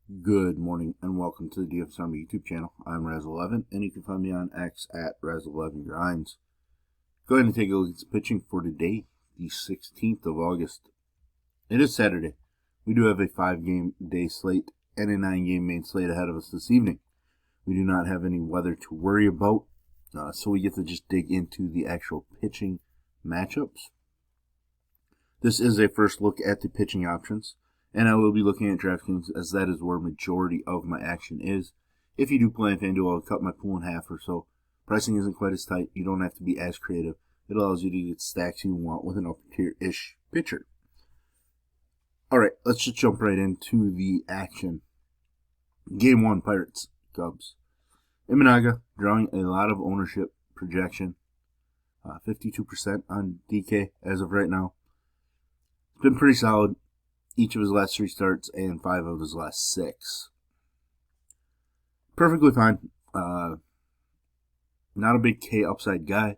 Good morning and welcome to the DFS Army YouTube channel. I'm Razzle11 and you can find me on X at Razzle11Grinds. Go ahead and take a look at the pitching for today, the 16th of August. It is Saturday. We do have a 5-game day slate and a 9-game main slate ahead of us this evening. We do not have any weather to worry about, so we get to just dig into the actual pitching matchups. This is a first look at the pitching options. And I will be looking at DraftKings as that is where majority of my action is. If you do play on FanDuel, I'll cut my pool in half or so. Pricing isn't quite as tight. You don't have to be as creative. It allows you to get stacks you want with an upper-tier-ish pitcher. Alright, let's just jump right into the action. Game 1, Pirates, Cubs. Imanaga drawing a lot of ownership projection. 52% on DK as of right now. It's been pretty solid each of his last 3 starts and 5 of his last 6. Perfectly fine. Not a big K upside guy,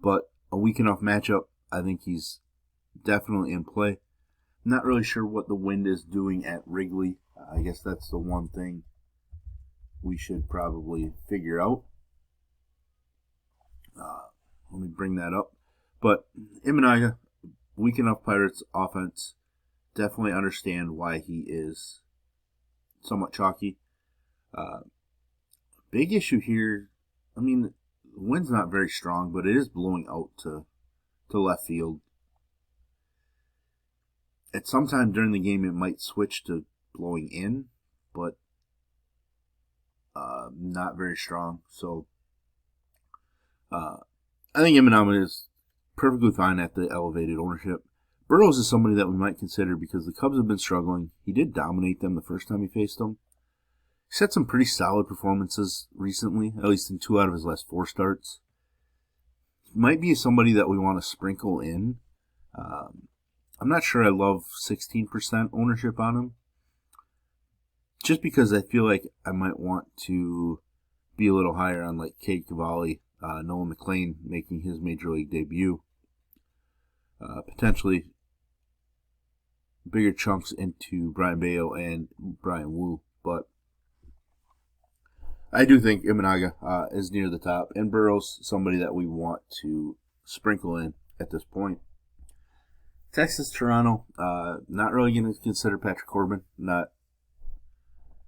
but a weak enough matchup. I think he's definitely in play. Not really sure what the wind is doing at Wrigley. I guess that's the one thing we should probably figure out. Let me bring that up. But Imanaga, weak enough Pirates offense. Definitely understand why he is somewhat chalky. Big issue here, I mean, the wind's not very strong, but it is blowing out to left field. At some time during the game, it might switch to blowing in, but not very strong. So I think Imanaga is perfectly fine at the elevated ownership. Burrows is somebody that we might consider because the Cubs have been struggling. He did dominate them the first time he faced them. He's had some pretty solid performances recently, at least in 2 out of his last 4 starts. He might be somebody that we want to sprinkle in. I'm not sure I love 16% ownership on him. Just because I feel like I might want to be a little higher on like Cade Cavalli, Nolan McLean making his Major League debut. Potentially bigger chunks into Brian Bayo and Brian Wu, but I do think Imanaga is near the top, and Burrows somebody that we want to sprinkle in at this point. Texas Toronto, not really going to consider Patrick Corbin. Not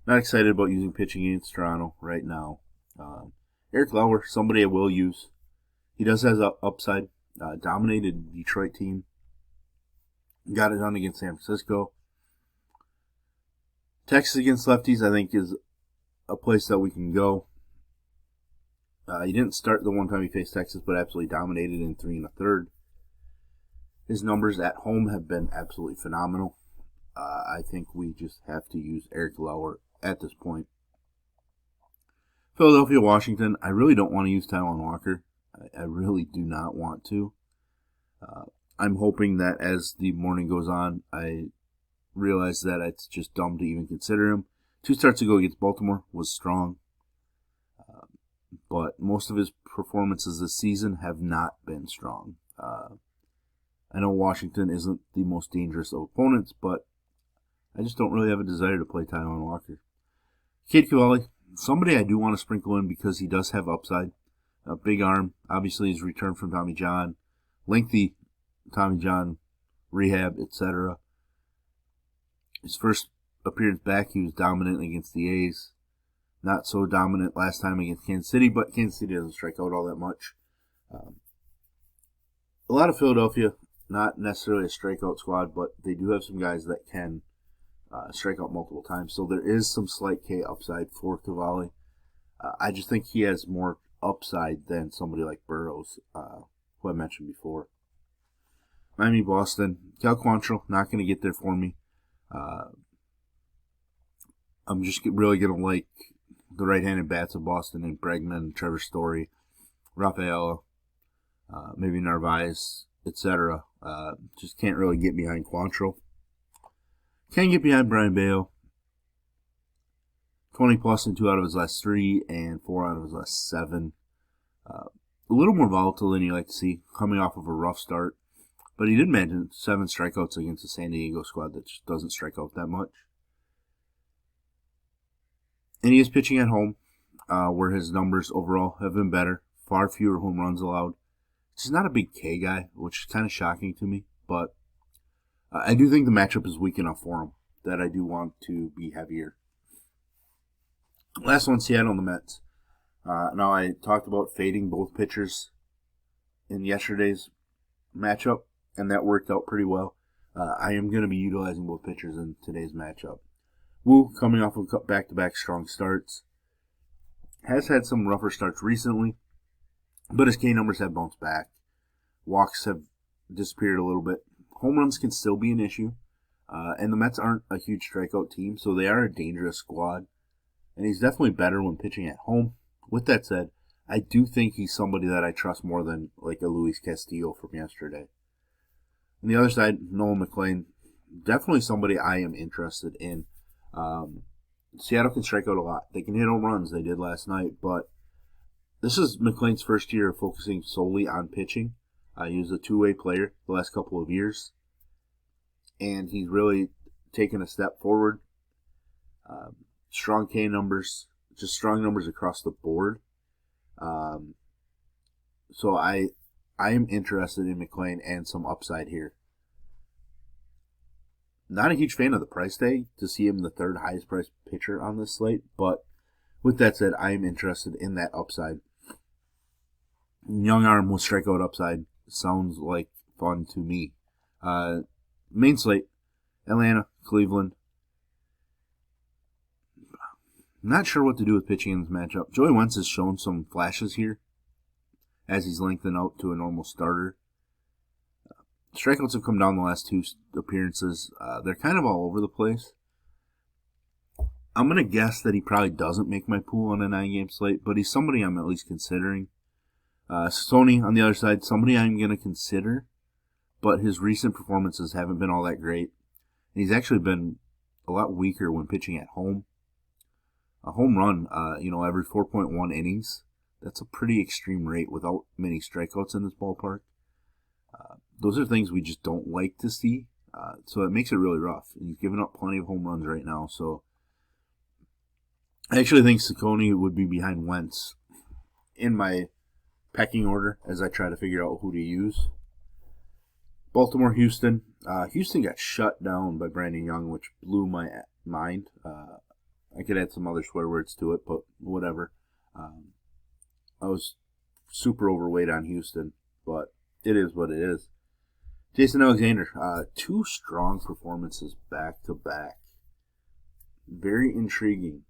excited about using pitching against Toronto right now. Eric Lauer, somebody I will use. He does have upside. Dominated Detroit team. Got it done against San Francisco. Texas against lefties, I think, is a place that we can go. He didn't start the one time he faced Texas, but absolutely dominated in 3 1/3. His numbers at home have been absolutely phenomenal. I think we just have to use Eric Lauer at this point. Philadelphia, Washington, I really don't want to use Taijuan Walker. I really do not want to. I'm hoping that as the morning goes on, I realize that it's just dumb to even consider him. 2 starts ago against Baltimore was strong. But most of his performances this season have not been strong. I know Washington isn't the most dangerous of opponents, but I just don't really have a desire to play Taijuan Walker. Cade Cavalli, somebody I do want to sprinkle in because he does have upside. A big arm, obviously his return from Tommy John, lengthy Tommy John rehab, etc. His first appearance back, he was dominant against the A's. Not so dominant last time against Kansas City, but Kansas City doesn't strike out all that much. A lot of Philadelphia, not necessarily a strikeout squad, but they do have some guys that can strike out multiple times. So there is some slight K upside for Cavalli. I just think he has more upside than somebody like Burrows, who I mentioned before. Miami, Boston, Cal Quantrill, not going to get there for me. I'm just really going to like the right-handed bats of Boston and Bregman, Trevor Story, Rafaela, maybe Narvaez, etc. Just can't really get behind Quantrill. Can get behind Brian Bayo. 20 plus in 2 out of his last 3 and 4 out of his last 7. A little more volatile than you like to see, coming off of a rough start. But he did manage 7 strikeouts against the San Diego squad that just doesn't strike out that much. And he is pitching at home, where his numbers overall have been better. Far fewer home runs allowed. He's not a big K guy, which is kind of shocking to me. But I do think the matchup is weak enough for him that I do want to be heavier. Last one, Seattle and the Mets. Now, I talked about fading both pitchers in yesterday's matchup, and that worked out pretty well. I am going to be utilizing both pitchers in today's matchup. Wu, coming off of back-to-back strong starts, has had some rougher starts recently, but his K numbers have bounced back. Walks have disappeared a little bit. Home runs can still be an issue, and the Mets aren't a huge strikeout team, so they are a dangerous squad, and he's definitely better when pitching at home. With that said, I do think he's somebody that I trust more than like a Luis Castillo from yesterday. On the other side, Nolan McLean, definitely somebody I am interested in. Seattle can strike out a lot. They can hit home runs. They did last night, but this is McLean's first year of focusing solely on pitching. He was a two-way player the last couple of years, and he's really taken a step forward. Strong K numbers, just strong numbers across the board. So I am interested in McLean and some upside here. Not a huge fan of the price tag to see him the third highest priced pitcher on this slate, but with that said, I am interested in that upside. Young arm with strikeout upside sounds like fun to me. Main slate, Atlanta, Cleveland. Not sure what to do with pitching in this matchup. Joey Wentz has shown some flashes here as he's lengthened out to a normal starter. Strikeouts have come down the last two appearances. They're kind of all over the place. I'm going to guess that he probably doesn't make my pool on a 9-game slate, but he's somebody I'm at least considering. Sony, on the other side, somebody I'm going to consider, but his recent performances haven't been all that great. And he's actually been a lot weaker when pitching at home. A home run, every 4.1 innings. That's a pretty extreme rate without many strikeouts in this ballpark. Those are things we just don't like to see. So it makes it really rough. And he's given up plenty of home runs right now. So I actually think Ciccone would be behind Wentz in my pecking order as I try to figure out who to use. Baltimore, Houston. Houston got shut down by Brandon Young, which blew my mind. I could add some other swear words to it, but whatever. I was super overweight on Houston, but it is what it is. Jason Alexander, two strong performances back to back. Very intriguing.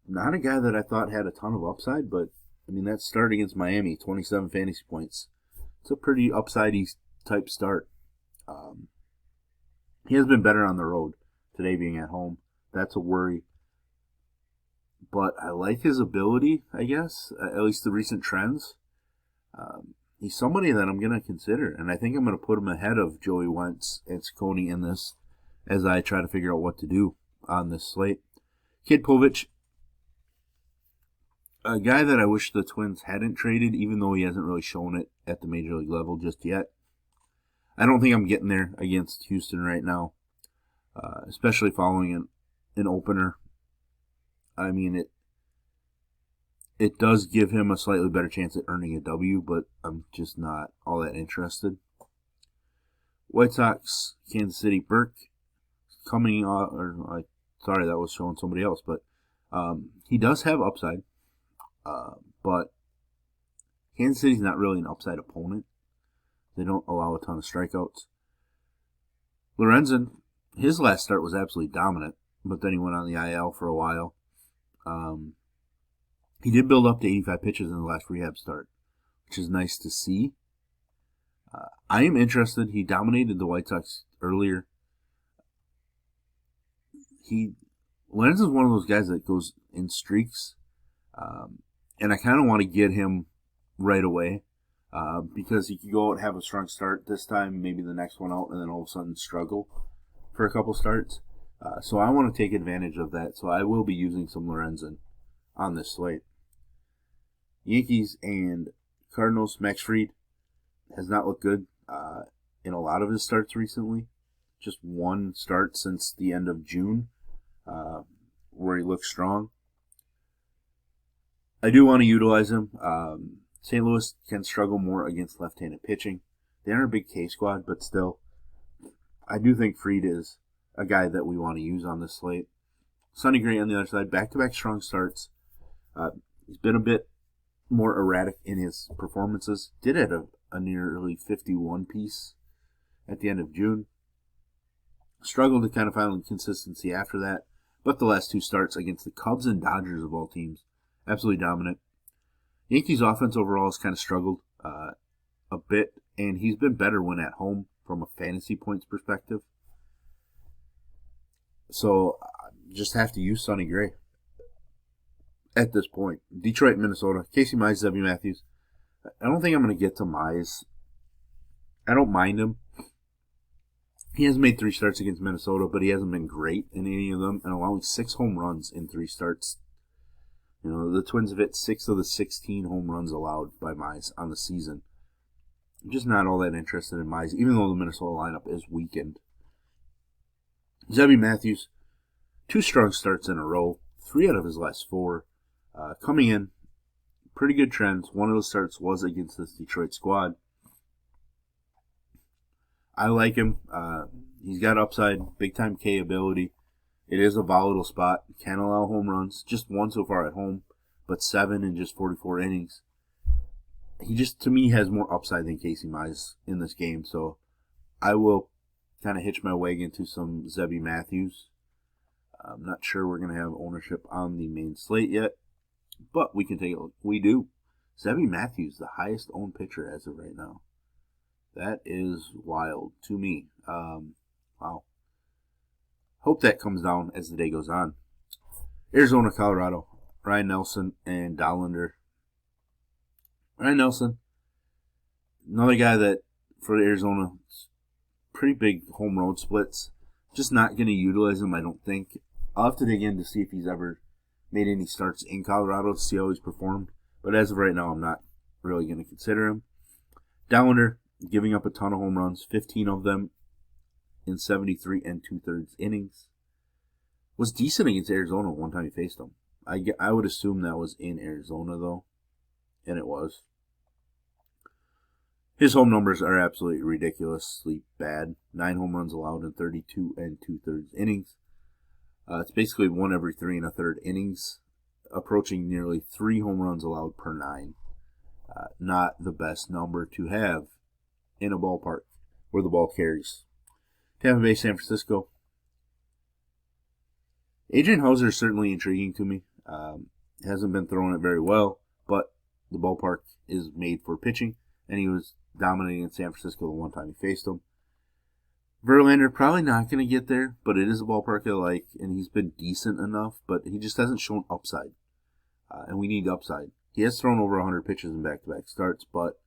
Not a guy that I thought had a ton of upside, but that start against Miami, 27 fantasy points. It's a pretty upside-y type start. He has been better on the road, today being at home. That's a worry. But I like his ability, I guess, at least the recent trends. He's somebody that I'm going to consider, and I think I'm going to put him ahead of Joey Wentz and Ciccone in this as I try to figure out what to do on this slate. Kid Povich, a guy that I wish the Twins hadn't traded, even though he hasn't really shown it at the major league level just yet. I don't think I'm getting there against Houston right now, especially following an opener. It does give him a slightly better chance at earning a W, but I'm just not all that interested. White Sox, Kansas City, Burke coming off, sorry, that was showing somebody else, but he does have upside. But Kansas City's not really an upside opponent. They don't allow a ton of strikeouts. Lorenzen, his last start was absolutely dominant, but then he went on the IL for a while. He did build up to 85 pitches in the last rehab start, which is nice to see. I am interested. He dominated the White Sox earlier. Lorenzen's one of those guys that goes in streaks, and I kind of want to get him right away because he could go out and have a strong start this time, maybe the next one out, and then all of a sudden struggle for a couple starts. So I want to take advantage of that. So I will be using some Lorenzen on this slate. Yankees and Cardinals. Max Fried has not looked good in a lot of his starts recently. Just one start since the end of June. where he looks strong. I do want to utilize him. St. Louis can struggle more against left-handed pitching. They aren't a big K squad, but still, I do think Fried is a guy that we want to use on this slate. Sonny Gray on the other side, back-to-back strong starts. He's been a bit more erratic in his performances. Did have a nearly 51 piece at the end of June. Struggled to kind of find consistency after that. But the last two starts against the Cubs and Dodgers of all teams, absolutely dominant. Yankees offense overall has kind of struggled a bit, and he's been better when at home from a fantasy points perspective. So just have to use Sonny Gray at this point. Detroit, Minnesota, Casey Mize, Zebby Matthews. I don't think I'm going to get to Mize. I don't mind him. He has made 3 starts against Minnesota, but he hasn't been great in any of them, and allowing 6 home runs in 3 starts. You know, the Twins have hit 6 of the 16 home runs allowed by Mize on the season. I'm just not all that interested in Mize, even though the Minnesota lineup is weakened. Zebby Matthews, 2 strong starts in a row, 3 out of his last 4. Coming in, pretty good trends. One of those starts was against this Detroit squad. I like him. He's got upside, big-time K ability. It is a volatile spot. Can allow home runs. Just 1 so far at home, but 7 in just 44 innings. He just, to me, has more upside than Casey Mize in this game, so I will kind of hitch my wagon to some Zebby Matthews. I'm not sure we're going to have ownership on the main slate yet, but we can take a look. We do. Zebby Matthews, the highest owned pitcher as of right now. That is wild to me. Wow. Hope that comes down as the day goes on. Arizona, Colorado, Ryan Nelson and Dollander. Ryan Nelson, another guy that for Arizona, pretty big home road splits. Just not going to utilize him, I don't think. I'll have to dig in to see if he's ever made any starts in Colorado to see how he's performed. But as of right now, I'm not really going to consider him. Dollander, giving up a ton of home runs, 15 of them in 73 2/3 innings. Was decent against Arizona one time he faced them. I would assume that was in Arizona, though, and it was. His home numbers are absolutely ridiculously bad. 9 home runs allowed in 32 2/3 innings. It's basically 1 every 3 1/3 innings, approaching nearly 3 home runs allowed per 9. Not the best number to have in a ballpark where the ball carries. Tampa Bay, San Francisco. Adrian Houser is certainly intriguing to me. Hasn't been throwing it very well, but the ballpark is made for pitching, and he was dominating in San Francisco the one time he faced him. Verlander, probably not going to get there, but it is a ballpark I like, and he's been decent enough, but he just hasn't shown upside, and we need upside. He has thrown over 100 pitches in back-to-back starts, but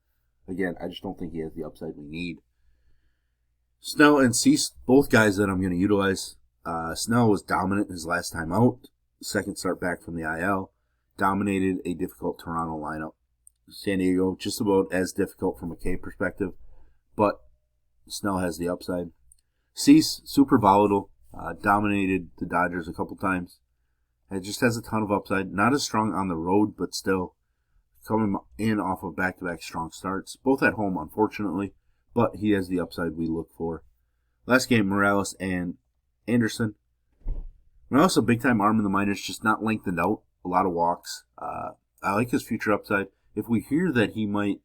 again, I just don't think he has the upside we need. Snell and Cease, both guys that I'm going to utilize. Snell was dominant his last time out. Second start back from the IL. Dominated a difficult Toronto lineup. San Diego, just about as difficult from a K perspective, but Snell has the upside. Cease, super volatile. Dominated the Dodgers a couple times. It just has a ton of upside. Not as strong on the road, but still coming in off of back-to-back strong starts. Both at home, unfortunately, but he has the upside we look for. Last game, Morales and Anderson. Morales, a big-time arm in the minors, just not lengthened out. A lot of walks. I like his future upside. If we hear that he might,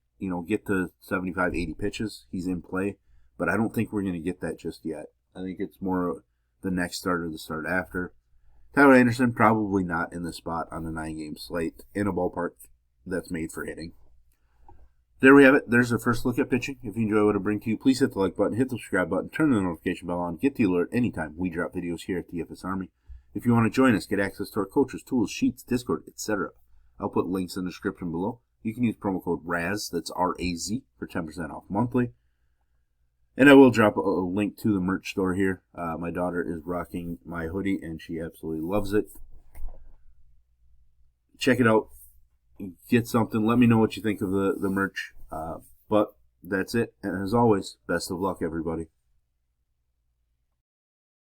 get to 75, 80 pitches, he's in play. But I don't think we're going to get that just yet. I think it's more the next start or the start after. Tyler Anderson, probably not in the spot on the 9-game slate in a ballpark that's made for hitting. There we have it. There's a first look at pitching. If you enjoy what I bring to you, please hit the like button, hit the subscribe button, turn the notification bell on, get the alert anytime we drop videos here at DFS Army. If you want to join us, get access to our coaches, tools, sheets, Discord, etc. I'll put links in the description below. You can use promo code RAZ, that's R-A-Z, for 10% off monthly. And I will drop a link to the merch store here. My daughter is rocking my hoodie, and she absolutely loves it. Check it out. Get something. Let me know what you think of the merch. But that's it. And as always, best of luck, everybody.